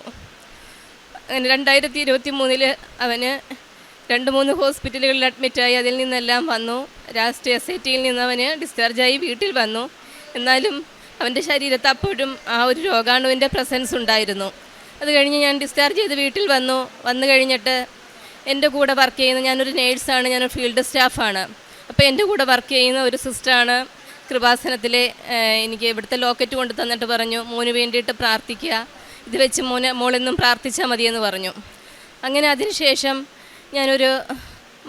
അങ്ങനെ 2023 അവന് 2-3 ഹോസ്പിറ്റലുകളിൽ അഡ്മിറ്റായി. അതിൽ നിന്നെല്ലാം വന്നു. രാഷ്ട്രീയ SITയിൽ നിന്ന് അവന് ഡിസ്ചാർജായി വീട്ടിൽ വന്നു. എന്നാലും അവൻ്റെ ശരീരത്ത് അപ്പോഴും ആ ഒരു രോഗാണുവിൻ്റെ പ്രസൻസ് ഉണ്ടായിരുന്നു. അത് കഴിഞ്ഞ് ഞാൻ ഡിസ്ചാർജ് ചെയ്ത് വീട്ടിൽ വന്നു കഴിഞ്ഞിട്ട് എൻ്റെ കൂടെ വർക്ക് ചെയ്യുന്ന, ഞാനൊരു നേഴ്സാണ്, ഞാനൊരു ഫീൽഡ് സ്റ്റാഫാണ്. അപ്പോൾ എൻ്റെ കൂടെ വർക്ക് ചെയ്യുന്ന ഒരു സിസ്റ്ററാണ് കൃപാസനത്തിലെ എനിക്ക് ഇവിടുത്തെ ലോക്കറ്റ് കൊണ്ട് തന്നിട്ട് പറഞ്ഞു, മോന് വേണ്ടിയിട്ട് പ്രാർത്ഥിക്കുക, ഇത് വെച്ച് മോളെന്നും പ്രാർത്ഥിച്ചാൽ മതിയെന്ന് പറഞ്ഞു. അങ്ങനെ അതിനുശേഷം ഞാനൊരു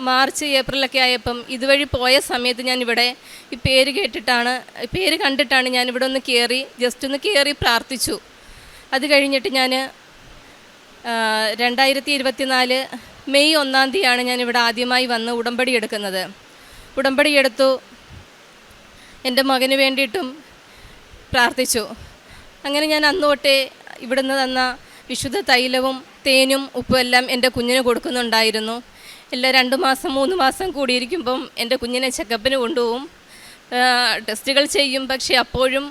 മാർച്ച് ഏപ്രിലൊക്കെ ആയപ്പം ഇതുവഴി പോയ സമയത്ത് ഞാനിവിടെ ഈ പേര് കണ്ടിട്ടാണ് ഞാനിവിടെ ഒന്ന് ജസ്റ്റ് ഒന്ന് കയറി പ്രാർത്ഥിച്ചു. അത് കഴിഞ്ഞിട്ട് ഞാൻ 2024 മെയ് 1-ാം തീയതിയാണ് ഞാനിവിടെ ആദ്യമായി വന്ന് ഉടമ്പടി എടുക്കുന്നത്. ഉടമ്പടി എടുത്തു. എൻ്റെ മകന് വേണ്ടിയിട്ടും പ്രാർത്ഥിച്ചു. അങ്ങനെ ഞാൻ അന്ന് തൊട്ടേ ഇവിടുന്ന് തന്ന വിശുദ്ധ തൈലവും തേനും ഉപ്പും എല്ലാം എൻ്റെ കുഞ്ഞിന് കൊടുക്കുന്നുണ്ടായിരുന്നു. എല്ലാ 2 മാസം 3 മാസം കൂടിയിരിക്കുമ്പം എൻ്റെ കുഞ്ഞിനെ ചെക്കപ്പിന് കൊണ്ടുപോകും, ടെസ്റ്റുകൾ ചെയ്യും. പക്ഷേ അപ്പോഴും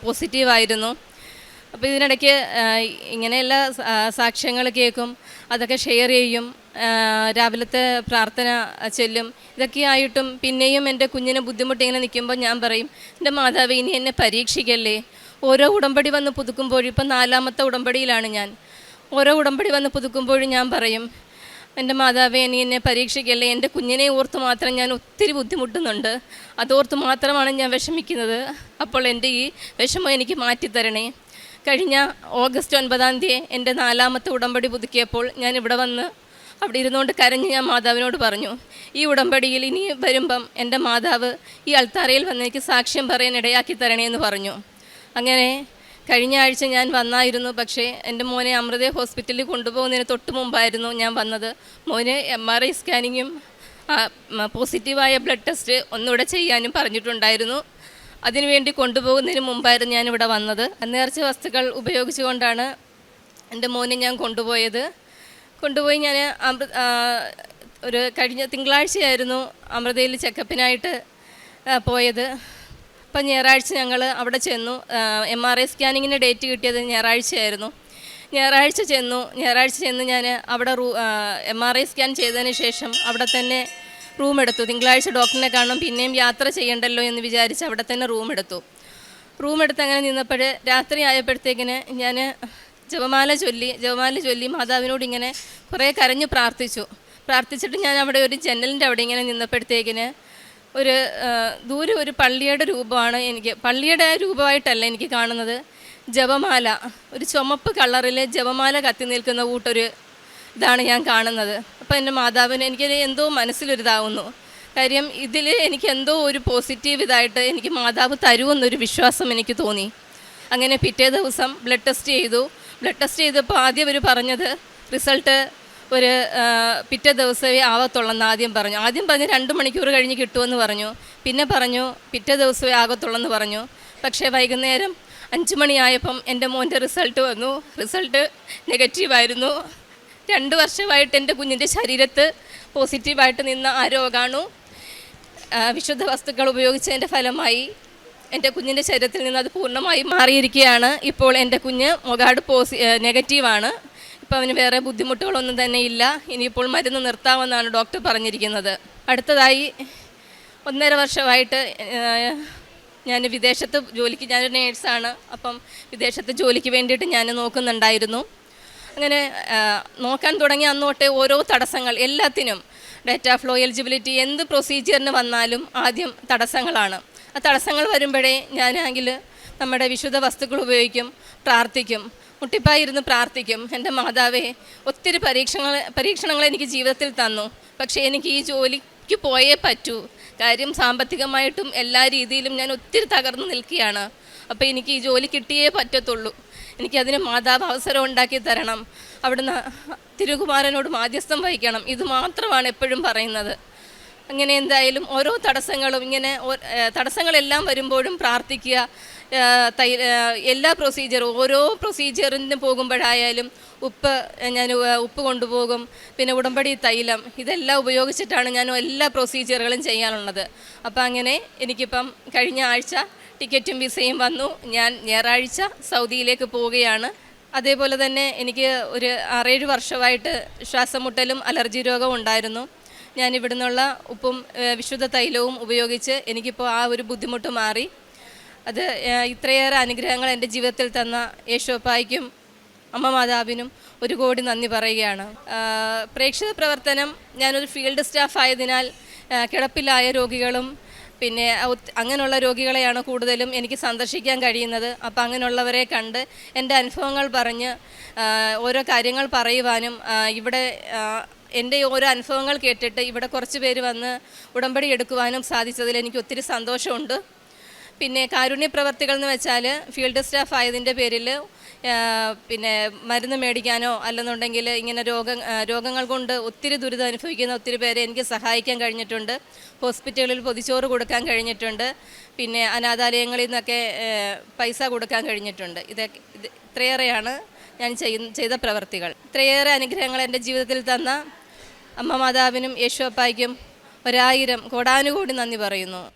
പോസിറ്റീവായിരുന്നു. അപ്പോൾ ഇതിനിടയ്ക്ക് ഇങ്ങനെയുള്ള സാക്ഷ്യങ്ങൾ കേൾക്കും, അതൊക്കെ ഷെയർ ചെയ്യും, രാവിലത്തെ പ്രാർത്ഥന ചെല്ലും. ഇതൊക്കെ ആയിട്ടും പിന്നെയും എൻ്റെ കുഞ്ഞിന് ബുദ്ധിമുട്ട് ഇങ്ങനെ നിൽക്കുമ്പോൾ ഞാൻ പറയും, എൻ്റെ മാതാവേ ഇനി എന്നെ പരീക്ഷിക്കല്ലേ. ഓരോ ഉടമ്പടി വന്ന് പുതുക്കുമ്പോഴും, ഇപ്പം 4ാമത്തെ ഉടമ്പടിയിലാണ് ഞാൻ, ഓരോ ഉടമ്പടി വന്ന് പുതുക്കുമ്പോഴും ഞാൻ പറയും, എൻ്റെ മാതാവേ ഇനി എന്നെ പരീക്ഷിക്കല്ലേ. എൻ്റെ കുഞ്ഞിനെ ഓർത്ത് മാത്രം ഞാൻ ഒത്തിരി ബുദ്ധിമുട്ടുന്നുണ്ട്, അതോർത്ത് മാത്രമാണ് ഞാൻ വിഷമിക്കുന്നത്. അപ്പോൾ എൻ്റെ ഈ വിഷമം എനിക്ക് മാറ്റിത്തരണേ. കഴിഞ്ഞ ഓഗസ്റ്റ് 9-ാം തീയതി എൻ്റെ 4ാമത്തെ ഉടമ്പടി പുതുക്കിയപ്പോൾ ഞാൻ ഇവിടെ വന്ന് അവിടെ ഇരുന്നുകൊണ്ട് കരഞ്ഞ് ഞാൻ മാതാവിനോട് പറഞ്ഞു, ഈ ഉടമ്പടിയിൽ ഇനി വരുമ്പം എൻ്റെ മാതാവ് ഈ അൾത്താരയിൽ വന്ന് എനിക്ക് സാക്ഷ്യം പറയാൻ ഇടയാക്കി തരണേ എന്ന് പറഞ്ഞു. അങ്ങനെ കഴിഞ്ഞ ആഴ്ച ഞാൻ വന്നായിരുന്നു. പക്ഷേ എൻ്റെ മോനെ അമൃതേ ഹോസ്പിറ്റലിൽ കൊണ്ടുപോകുന്നതിന് തൊട്ട് മുമ്പായിരുന്നു ഞാൻ വന്നത്. മോന് MRI സ്കാനിങ്ങും പോസിറ്റീവായ ബ്ലഡ് ടെസ്റ്റ് ഒന്നുകൂടെ ചെയ്യാനും പറഞ്ഞിട്ടുണ്ടായിരുന്നു. അതിനുവേണ്ടി കൊണ്ടുപോകുന്നതിന് മുമ്പായിരുന്നു ഞാനിവിടെ വന്നത്. നേർച്ച വസ്തുക്കൾ ഉപയോഗിച്ചുകൊണ്ടാണ് എൻ്റെ മോനെ ഞാൻ കൊണ്ടുപോയി ഞാൻ ഒരു കഴിഞ്ഞ തിങ്കളാഴ്ചയായിരുന്നു അമൃതയിൽ ചെക്കപ്പിനായിട്ട് പോയത്. അപ്പം ഞായറാഴ്ച ഞങ്ങൾ അവിടെ ചെന്നു. MRI സ്കാനിങ്ങിന് ഡേറ്റ് കിട്ടിയത് ഞായറാഴ്ചയായിരുന്നു. ഞായറാഴ്ച ചെന്ന് ഞാൻ അവിടെ MRI സ്കാൻ ചെയ്തതിന് ശേഷം അവിടെ തന്നെ റൂം എടുത്തു. തിങ്കളാഴ്ച ഡോക്ടറിനെ കാണണം, പിന്നെയും യാത്ര ചെയ്യണ്ടല്ലോ എന്ന് വിചാരിച്ച് അവിടെ തന്നെ റൂം എടുത്ത് അങ്ങനെ നിന്നപ്പോൾ രാത്രി ആയപ്പോഴത്തേക്കിന് ഞാൻ ജപമാല ചൊല്ലി മാതാവിനോട് ഇങ്ങനെ കുറേ കരഞ്ഞു പ്രാർത്ഥിച്ചിട്ട് ഞാൻ അവിടെ ഒരു ജനലിൻ്റെ അവിടെ ഇങ്ങനെ നിന്നപ്പോഴത്തേക്കിന് ദൂരെ ഒരു പള്ളിയുടെ രൂപമാണ് പള്ളിയുടെ രൂപമായിട്ടല്ല എനിക്ക് കാണുന്നത്. ജപമാല, ഒരു ചുമപ്പ് കളറിൽ ജപമാല കത്തി നിൽക്കുന്ന കൂട്ടൊരു ഇതാണ് ഞാൻ കാണുന്നത്. അപ്പോൾ എൻ്റെ മാതാവിന് എനിക്ക് എന്തോ മനസ്സിലൊരിതാവുന്നു. കാര്യം ഇതിൽ എനിക്ക് എന്തോ ഒരു പോസിറ്റീവ് ഇതായിട്ട് എനിക്ക് മാതാവ് തരുമെന്നൊരു വിശ്വാസം എനിക്ക് തോന്നി. അങ്ങനെ പിറ്റേ ദിവസം ബ്ലഡ് ടെസ്റ്റ് ചെയ്തപ്പോൾ ആദ്യം അവർ പറഞ്ഞത് റിസൾട്ട് പിറ്റേ ദിവസമേ ആവത്തുള്ളെന്ന് ആദ്യം പറഞ്ഞു 2 മണിക്കൂർ കഴിഞ്ഞ് കിട്ടുമെന്ന് പറഞ്ഞു. പിന്നെ പറഞ്ഞു പിറ്റേ ദിവസമേ ആകത്തുള്ളെന്ന് പറഞ്ഞു. പക്ഷേ വൈകുന്നേരം 5 മണിയായപ്പം എൻ്റെ മോൻ്റെ റിസൾട്ട് വന്നു. റിസൾട്ട് നെഗറ്റീവായിരുന്നു. 2 വർഷമായിട്ട് എൻ്റെ കുഞ്ഞിൻ്റെ ശരീരത്ത് പോസിറ്റീവായിട്ട് നിന്ന ആ രോഗാണു വിശുദ്ധ വസ്തുക്കൾ ഉപയോഗിച്ചതിൻ്റെ ഫലമായി എൻ്റെ കുഞ്ഞിൻ്റെ ശരീരത്തിൽ നിന്ന് അത് പൂർണ്ണമായി മാറിയിരിക്കുകയാണ്. ഇപ്പോൾ എൻ്റെ കുഞ്ഞ് മൊഗാട് നെഗറ്റീവാണ്. ഇപ്പം അവന് വേറെ ബുദ്ധിമുട്ടുകളൊന്നും തന്നെ ഇല്ല. ഇനിയിപ്പോൾ മരുന്ന് നിർത്താമെന്നാണ് ഡോക്ടർ പറഞ്ഞിരിക്കുന്നത്. അടുത്തതായി 1.5 വർഷമായിട്ട് ഞാൻ വിദേശത്ത് ജോലിക്ക്, ഞാനൊരു നേഴ്സാണ്. അപ്പം വിദേശത്ത് ജോലിക്ക് വേണ്ടിയിട്ട് ഞാൻ നോക്കുന്നുണ്ടായിരുന്നു. അങ്ങനെ നോക്കാൻ തുടങ്ങി അന്ന് തൊട്ടേ ഓരോ തടസ്സങ്ങൾ, എല്ലാത്തിനും ഡേറ്റാ ഫ്ലോ, എലിജിബിലിറ്റി, എന്ത് പ്രൊസീജിയറിന് വന്നാലും ആദ്യം തടസ്സങ്ങളാണ്. ആ തടസ്സങ്ങൾ വരുമ്പോഴേ ഞാനാണെങ്കിൽ നമ്മുടെ വിശുദ്ധ വസ്തുക്കൾ ഉപയോഗിക്കും, പ്രാർത്ഥിക്കും, മുട്ടിപ്പായിരുന്ന് പ്രാർത്ഥിക്കും. എൻ്റെ മാതാവേ ഒത്തിരി പരീക്ഷണങ്ങൾ എനിക്ക് ജീവിതത്തിൽ തന്നു. പക്ഷേ എനിക്ക് ഈ ജോലിക്ക് പോയേ പറ്റൂ. കാര്യം സാമ്പത്തികമായിട്ടും എല്ലാ രീതിയിലും ഞാൻ ഒത്തിരി തകർന്നു നിൽക്കുകയാണ്. അപ്പോൾ എനിക്ക് ഈ ജോലി കിട്ടിയേ പറ്റത്തുള്ളൂ. എനിക്കതിന് മാതാവ് അവസരം ഉണ്ടാക്കി തരണം. അവിടുന്ന് തിരുകുമാരനോട് മാധ്യസ്ഥം വഹിക്കണം. ഇത് മാത്രമാണ് എപ്പോഴും പറയുന്നത്. അങ്ങനെ എന്തായാലും ഓരോ തടസ്സങ്ങളും ഇങ്ങനെ തടസ്സങ്ങളെല്ലാം വരുമ്പോഴും പ്രാർത്ഥിക്കുക. എല്ലാ ഓരോ പ്രൊസീജിയറിന് പോകുമ്പോഴായാലും ഉപ്പ് കൊണ്ടുപോകും. പിന്നെ ഉടമ്പടി തൈലം, ഇതെല്ലാം ഉപയോഗിച്ചിട്ടാണ് ഞാൻ എല്ലാ പ്രൊസീജിയറുകളും ചെയ്യാനുള്ളത്. അപ്പോൾ അങ്ങനെ എനിക്കിപ്പം കഴിഞ്ഞ ആഴ്ച ടിക്കറ്റും വിസയും വന്നു. ഞാൻ ഞായറാഴ്ച സൗദിയിലേക്ക് പോവുകയാണ്. അതേപോലെ തന്നെ എനിക്ക് ഒരു 6-7 വർഷമായിട്ട് ശ്വാസമുട്ടലും അലർജി രോഗവും ഉണ്ടായിരുന്നു. ഞാൻ ഇവിടെ നിന്നുള്ള ഉപ്പും വിശുദ്ധ തൈലവും ഉപയോഗിച്ച് എനിക്കിപ്പോൾ ആ ഒരു ബുദ്ധിമുട്ട് മാറി. അത് ഇത്രയേറെ അനുഗ്രഹങ്ങൾ എൻ്റെ ജീവിതത്തിൽ തന്ന യേശോപ്പായ്ക്കും അമ്മ മാതാവിനും 1 കോടി നന്ദി പറയുകയാണ്. പ്രേക്ഷിത പ്രവർത്തനം, ഞാനൊരു ഫീൽഡ് സ്റ്റാഫ് ആയതിനാൽ കിടപ്പിലായ രോഗികളും പിന്നെ അങ്ങനെയുള്ള രോഗികളെയാണ് കൂടുതലും എനിക്ക് സന്ദർശിക്കാൻ കഴിയുന്നത്. അപ്പോൾ അങ്ങനെയുള്ളവരെ കണ്ട് എൻ്റെ അനുഭവങ്ങൾ പറഞ്ഞ് ഓരോ കാര്യങ്ങൾ പറയുവാനും ഇവിടെ എൻ്റെ ഓരോ അനുഭവങ്ങൾ കേട്ടിട്ട് ഇവിടെ കുറച്ച് പേര് വന്ന് ഉടമ്പടി എടുക്കുവാനും സാധിച്ചതിൽ എനിക്ക് ഒത്തിരി സന്തോഷമുണ്ട്. പിന്നെ കാരുണ്യ പ്രവർത്തികൾ എന്ന് വെച്ചാൽ ഫീൽഡ് സ്റ്റാഫ് ആയതിൻ്റെ പേരിൽ പിന്നെ മരുന്ന് മേടിക്കാനോ അല്ലെന്നുണ്ടെങ്കിൽ ഇങ്ങനെ രോഗങ്ങൾ കൊണ്ട് ഒത്തിരി ദുരിതം അനുഭവിക്കുന്ന ഒത്തിരി പേരെ എനിക്ക് സഹായിക്കാൻ കഴിഞ്ഞിട്ടുണ്ട്. ഹോസ്പിറ്റലുകളിൽ പൊതിച്ചോറ് കൊടുക്കാൻ കഴിഞ്ഞിട്ടുണ്ട്. പിന്നെ അനാഥാലയങ്ങളിൽ നിന്നൊക്കെ പൈസ കൊടുക്കാൻ കഴിഞ്ഞിട്ടുണ്ട്. ഇത്രയേറെയാണ് ഞാൻ ചെയ്ത പ്രവർത്തികൾ. ഇത്രയേറെ അനുഗ്രഹങ്ങൾ എൻ്റെ ജീവിതത്തിൽ തന്ന അമ്മ മാതാവിനും യേശുവപ്പായ്ക്കും 1000 കോടാനുകോടി നന്ദി പറയുന്നു.